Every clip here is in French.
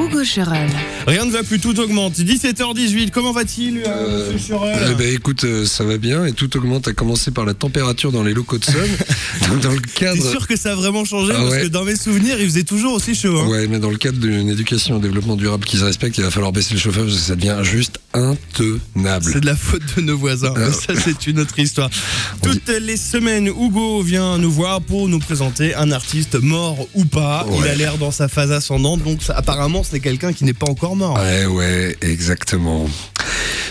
Hugo Churel. Rien ne va plus, tout augmente. 17h18, comment va-t-il, monsieur Churel ? Écoute, ça va bien et tout augmente, à commencer par la température dans les locaux de Sun. Dans le cadre... T'es sûr que ça a vraiment changé ? Parce que dans mes souvenirs, il faisait toujours aussi chaud. Hein. Ouais, mais dans le cadre d'une éducation au développement durable qui se respecte, il va falloir baisser le chauffage parce que ça devient juste intenable. C'est de la faute de nos voisins. Ça, c'est une autre histoire. Toutes les semaines, Hugo vient nous voir pour nous présenter un artiste mort ou pas. Ouais. Il a l'air dans sa phase ascendante, donc apparemment, c'est quelqu'un qui n'est pas encore mort. Ouais, exactement.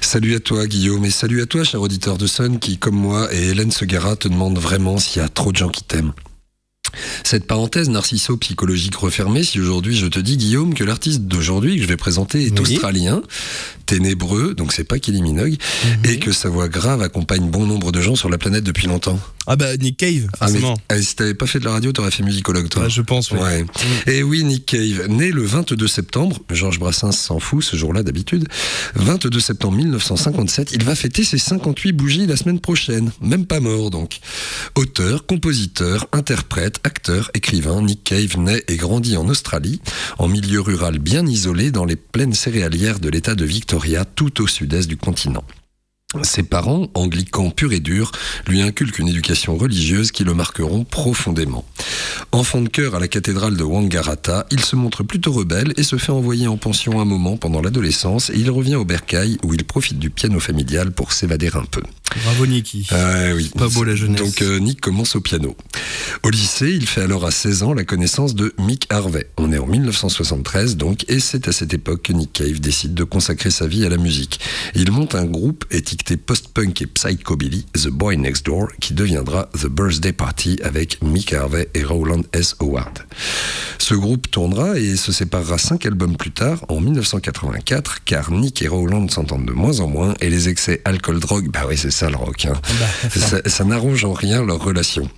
Salut à toi, Guillaume, et salut à toi, cher auditeur de Sun, qui, comme moi et Hélène Segara, te demande vraiment s'il y a trop de gens qui t'aiment. Cette parenthèse narcisso-psychologique refermée, si aujourd'hui je te dis, Guillaume, que l'artiste d'aujourd'hui que je vais présenter est australien, ténébreux, donc c'est pas Kylie Minogue, et que sa voix grave accompagne bon nombre de gens sur la planète depuis longtemps. Ah bah Nick Cave, forcément. Si t'avais pas fait de la radio, t'aurais fait musicologue, toi. Ah, je pense, oui. Ouais. Et oui, Nick Cave, né le 22 septembre, Georges Brassens s'en fout ce jour-là d'habitude, 22 septembre 1957, il va fêter ses 58 bougies la semaine prochaine, même pas mort donc. Auteur, compositeur, interprète, acteur, écrivain, Nick Cave naît et grandit en Australie, en milieu rural bien isolé dans les plaines céréalières de l'État de Victoria, tout au sud-est du continent. Ses parents, anglicans purs et durs, lui inculquent une éducation religieuse qui le marqueront profondément. Enfant de chœur à la cathédrale de Wangaratta, il se montre plutôt rebelle et se fait envoyer en pension un moment pendant l'adolescence et il revient au bercail où il profite du piano familial pour s'évader un peu. Bravo Nicky. Oui. Pas beau la jeunesse. Donc Nick commence au piano. Au lycée, il fait alors à 16 ans la connaissance de Mick Harvey. On est en 1973 donc, et c'est à cette époque que Nick Cave décide de consacrer sa vie à la musique. Il monte un groupe étiqueté post-punk et psychobilly, The Boy Next Door, qui deviendra The Birthday Party avec Mick Harvey et Rowland S. Howard. Ce groupe tournera et se séparera 5 albums plus tard, en 1984, car Nick et Rowland s'entendent de moins en moins et les excès alcool-drogue, bah oui c'est ça le rock, hein. Ça n'arrange en rien leur relation.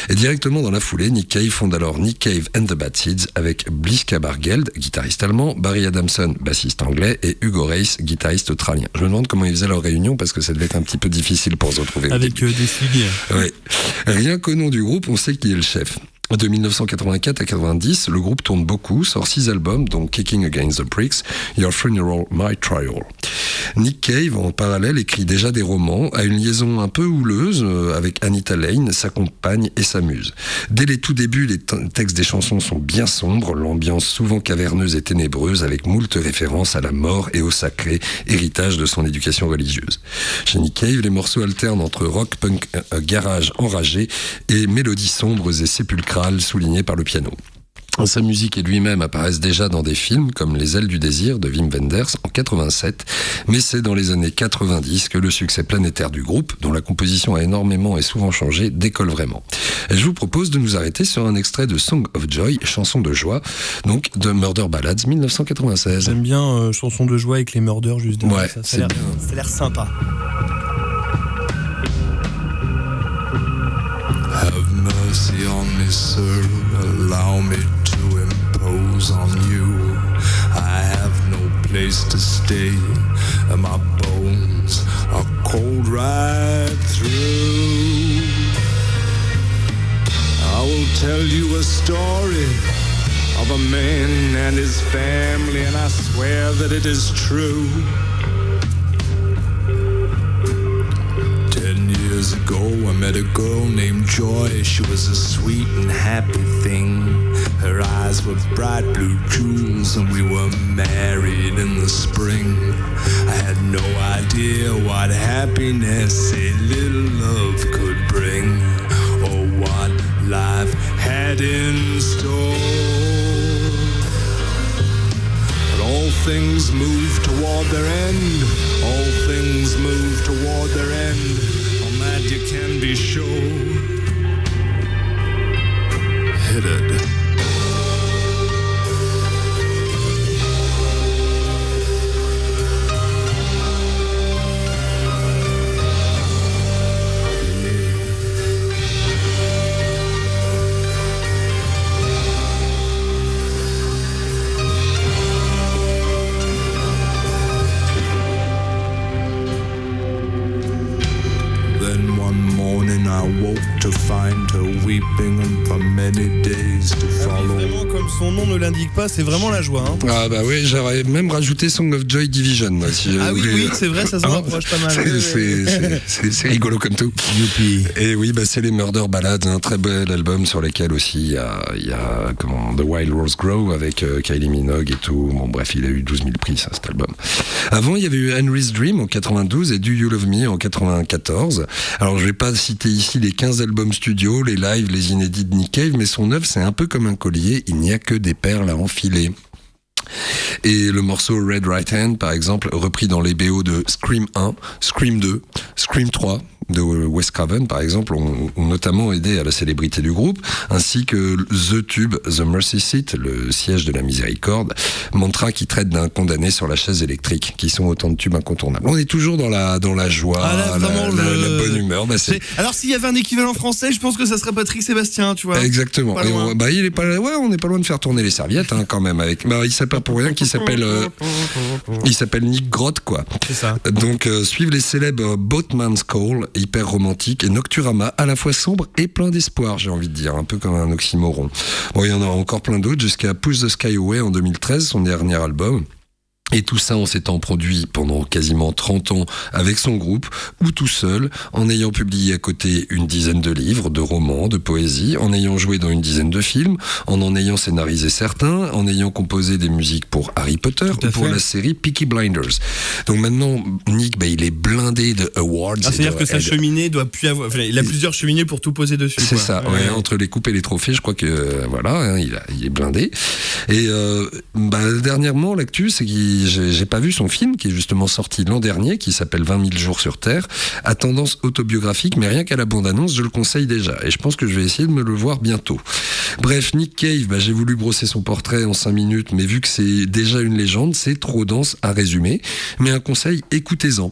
Et directement dans la foulée, Nick Cave fonde alors Nick Cave and the Bad Seeds avec Bliska Bargeld, guitariste allemand, Barry Adamson, bassiste anglais et Hugo Reis, guitariste australien. Je me demande comment ils faisaient leur réunion parce que ça devait être un petit peu difficile pour se retrouver. Avec des figuiers. Oui. Rien qu'au nom du groupe, on sait qui est le chef. De 1984 à 90, le groupe tourne beaucoup, sort 6 albums, dont Kicking Against the Pricks, Your Funeral, My Trial. Nick Cave, en parallèle, écrit déjà des romans, a une liaison un peu houleuse avec Anita Lane, sa compagne et sa muse. Dès les tout débuts, les textes des chansons sont bien sombres, l'ambiance souvent caverneuse et ténébreuse, avec moult références à la mort et au sacré, héritage de son éducation religieuse. Chez Nick Cave, les morceaux alternent entre rock, punk, garage enragé et mélodies sombres et sépulcrales soulignées par le piano. Sa musique et lui-même apparaissent déjà dans des films comme Les Ailes du Désir de Wim Wenders en 87, mais c'est dans les années 90 que le succès planétaire du groupe, dont la composition a énormément et souvent changé, décolle vraiment. Et je vous propose de nous arrêter sur un extrait de Song of Joy, chanson de joie, donc de Murder Ballads 1996. J'aime bien chanson de joie avec les Murders juste devant. Ouais, ça a l'air sympa. Have mercy on me, sir, allow me to impose on you. I have no place to stay, and my bones are cold right through. I will tell you a story of a man and his family, and I swear that it is true. 10 years ago, I met a girl named Joy. She was a sweet and happy thing. Her eyes were bright blue jewels, and we were married in the spring. I had no idea what happiness a little love could bring, or what life had in store. But all things move toward their end. All things move toward their end. On that you can be sure. Hit it. Ça son nom ne l'indique pas, c'est vraiment la joie. Hein. Ah bah oui, j'aurais même rajouté Song of Joy Division. Moi, si oui, c'est vrai, ça se rapproche pas mal. C'est rigolo comme tout. Youpi. Et oui, bah, c'est les Murder Ballads, un très bel album sur lequel aussi il y a The Wild Rose Grow avec Kylie Minogue et tout. Bon bref, il a eu 12 000 prix ça, cet album. Avant, il y avait eu Henry's Dream en 92 et Do You Love Me en 94. Alors je vais pas citer ici les 15 albums studio, les lives, les inédits de Nick Cave, mais son œuvre c'est un peu comme un collier, il n'y a que des perles à enfiler. Et le morceau Red Right Hand, par exemple, repris dans les BO de Scream 1, Scream 2, Scream 3 de Wes Craven, par exemple, ont notamment aidé à la célébrité du groupe, ainsi que The Tube, The Mercy Seat, le siège de la miséricorde, mantra qui traite d'un condamné sur la chaise électrique, qui sont autant de tubes incontournables. On est toujours dans la joie, la bonne humeur. Bah, alors s'il y avait un équivalent français, je pense que ça serait Patrick Sébastien, tu vois. Exactement. Il est pas, on n'est pas loin de faire tourner les serviettes, hein, quand même. Il s'appelle pas pour rien qu'il s'appelle Nick Groth, quoi. C'est ça. Donc suivent les célèbres Boatman's Call, hyper romantique, et Nocturama, à la fois sombre et plein d'espoir, j'ai envie de dire, un peu comme un oxymoron. Bon, il y en a encore plein d'autres, jusqu'à Push the Sky Away en 2013, son dernier album. Et tout ça en s'étant produit pendant quasiment 30 ans avec son groupe, ou tout seul, en ayant publié à côté une dizaine de livres, de romans, de poésie, en ayant joué dans une dizaine de films, en ayant scénarisé certains, en ayant composé des musiques pour Harry Potter ou pour la série Peaky Blinders. Donc maintenant, Nick, il est blindé de awards. C'est-à-dire que sa cheminée doit plus avoir... Enfin, il a plusieurs cheminées pour tout poser dessus. C'est ça, ouais, entre les coupes et les trophées, je crois que il est blindé. Et dernièrement, l'actu, c'est qu'il j'ai pas vu son film qui est justement sorti l'an dernier, qui s'appelle 20 000 jours sur Terre, à tendance autobiographique, mais rien qu'à la bande-annonce, je le conseille déjà. Et je pense que je vais essayer de me le voir bientôt. Bref, Nick Cave, j'ai voulu brosser son portrait en 5 minutes, mais vu que c'est déjà une légende, c'est trop dense à résumer. Mais un conseil, écoutez-en.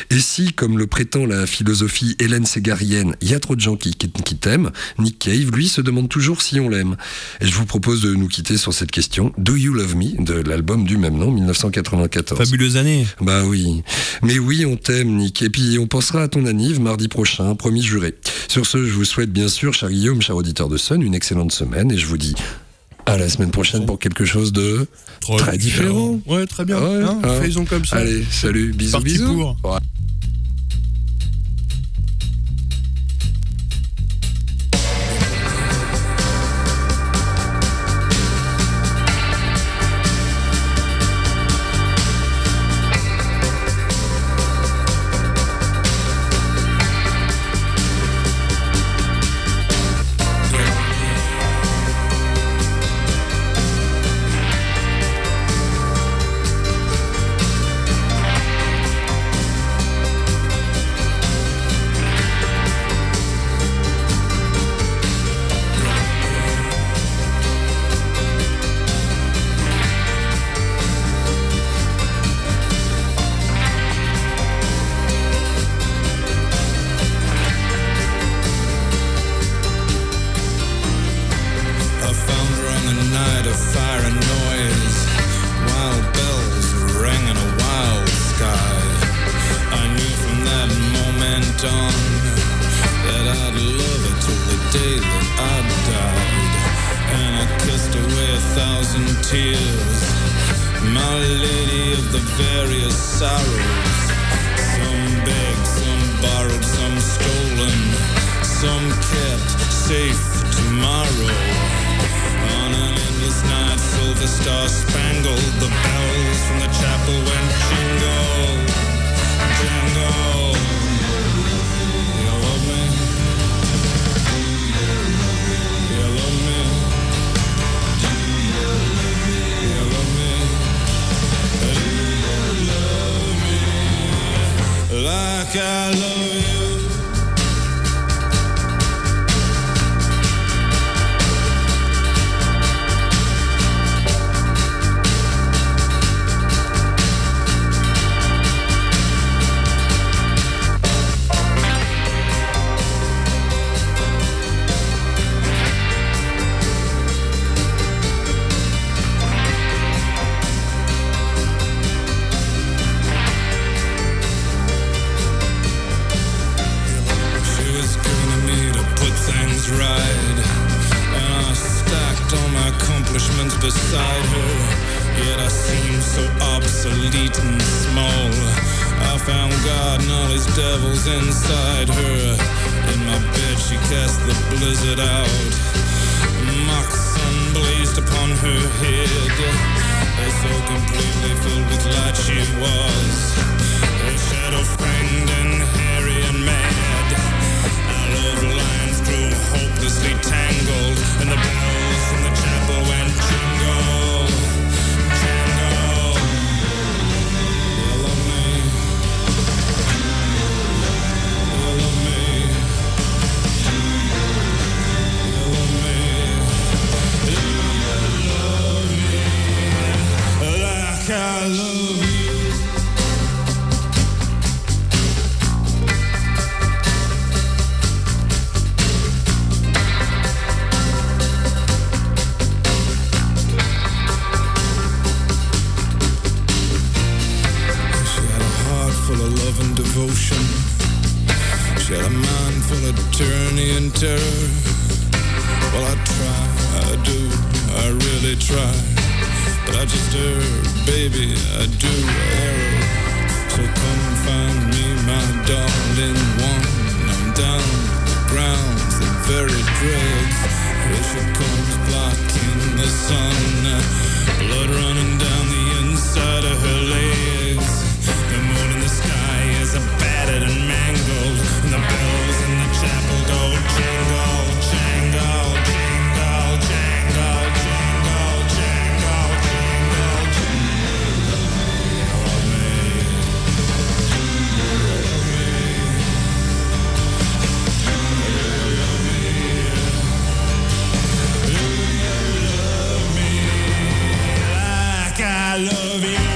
Et si, comme le prétend la philosophie Hélène Ségarienne, il y a trop de gens qui t'aiment, Nick Cave, lui, se demande toujours si on l'aime. Et je vous propose de nous quitter sur cette question. Do You Love Me, de l'album du même nom, 1994. Fabuleuse année. Bah oui. Mais oui, on t'aime, Nick. Et puis, on pensera à ton anniv mardi prochain, promis juré. Sur ce, je vous souhaite bien sûr, cher Guillaume, cher auditeur de Sun, une excellente semaine. Et je vous dis à la semaine prochaine pour quelque chose de très différent. Ouais, très bien. Faisons comme ça. Allez, salut, bisous, bisous. Ouais. so obsolete and small. I found God and all his devils inside her. In my bed she cast the blizzard out. Mock sun blazed upon her head. So completely filled with light she was. Her shadow fanged and hairy and mad. Our love lines grew hopelessly tangled, and the bells from the chapel went jingle, jangle. You love me. You love me. You love me. You love me like I love you. Devotion. She had a mind full of tyranny and terror. Well, I try, I do, I really try, but I just err, baby, I do err. So come find me, my darling one. I'm down the ground, the very dregs. Here she comes, blocking the sun, blood running down the inside of her legs. The moon in the sky is battered and mangled, and the bells in the chapel go jingle, jangle, jingle, jangle, jingle, jangle, jingle, jingle. Love me. Love me. Love me. Love me like I love you.